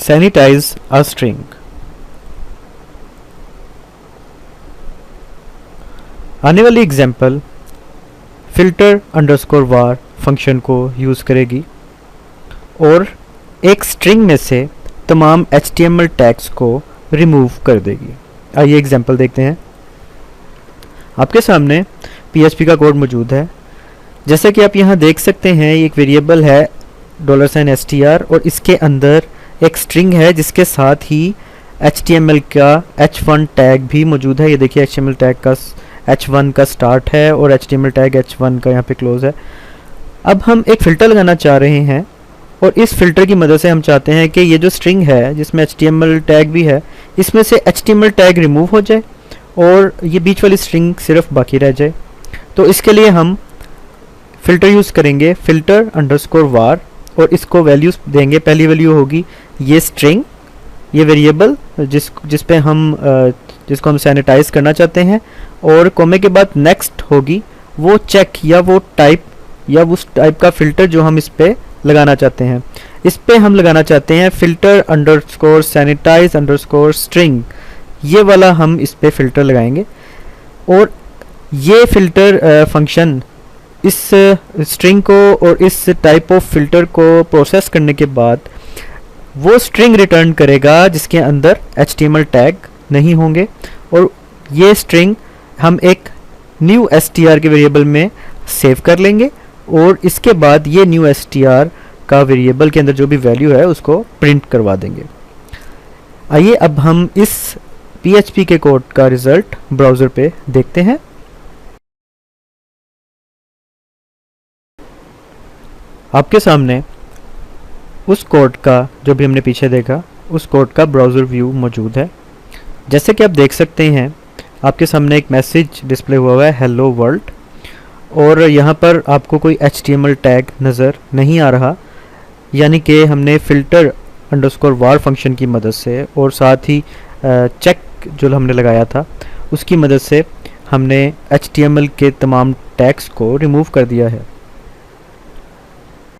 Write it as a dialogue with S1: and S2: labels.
S1: Sanitize a string. आने वाली example filter underscore var function को यूज़ करेगी और एक स्ट्रिंग में से तमाम HTML टैग्स को रिमूव कर देगी। आइए एग्जाम्पल देखते हैं। आपके सामने PHP का कोड मौजूद है। जैसा कि आप यहाँ देख सकते हैं, एक वेरिएबल है $str और इसके अंदर एक स्ट्रिंग है जिसके साथ ही HTML का h1 टैग भी मौजूद है। ये देखिए HTML टैग का h1 का स्टार्ट है और HTML टैग h1 का यहाँ पे क्लोज है। अब हम एक फ़िल्टर लगाना चाह रहे हैं और इस फ़िल्टर की मदद से हम चाहते हैं कि ये जो स्ट्रिंग है जिसमें HTML टैग भी है, इसमें से HTML टैग रिमूव हो जाए और ये बीच वाली स्ट्रिंग सिर्फ बाकी रह जाए। तो इसके लिए हम फ़िल्टर यूज़ करेंगे फिल्टर अंडरस्कोर var और इसको वैल्यूज़ देंगे। पहली वैल्यू होगी ये स्ट्रिंग, ये वेरिएबल जिसको हम सैनिटाइज करना चाहते हैं, और कॉमे के बाद नेक्स्ट होगी वो चेक या वो टाइप या उस टाइप का फ़िल्टर जो हम इस पे लगाना चाहते हैं। इस पे हम लगाना चाहते हैं filter underscore sanitize underscore string, ये वाला हम इस पे फ़िल्टर लगाएंगे। और ये फ़िल्टर फंक्शन इस स्ट्रिंग को और इस टाइप ऑफ फ़िल्टर को प्रोसेस करने के बाद वो स्ट्रिंग रिटर्न करेगा जिसके अंदर HTML टैग नहीं होंगे, और ये स्ट्रिंग हम एक न्यू str के वेरिएबल में सेव कर लेंगे और इसके बाद ये न्यू str का वेरिएबल के अंदर जो भी वैल्यू है उसको प्रिंट करवा देंगे। आइए अब हम इस PHP के कोड का रिज़ल्ट ब्राउज़र पे देखते हैं। आपके सामने उस कोड का जो भी हमने पीछे देखा, उस कोड का ब्राउज़र व्यू मौजूद है। जैसे कि आप देख सकते हैं, आपके सामने एक मैसेज डिस्प्ले हुआ है हेलो वर्ल्ड, और यहाँ पर आपको कोई HTML टैग नज़र नहीं आ रहा, यानी कि हमने फ़िल्टर अंडरस्कोर var फंक्शन की मदद से और साथ ही चेक जो हमने लगाया था उसकी मदद से हमने HTML के तमाम टैग्स को रिमूव कर दिया है।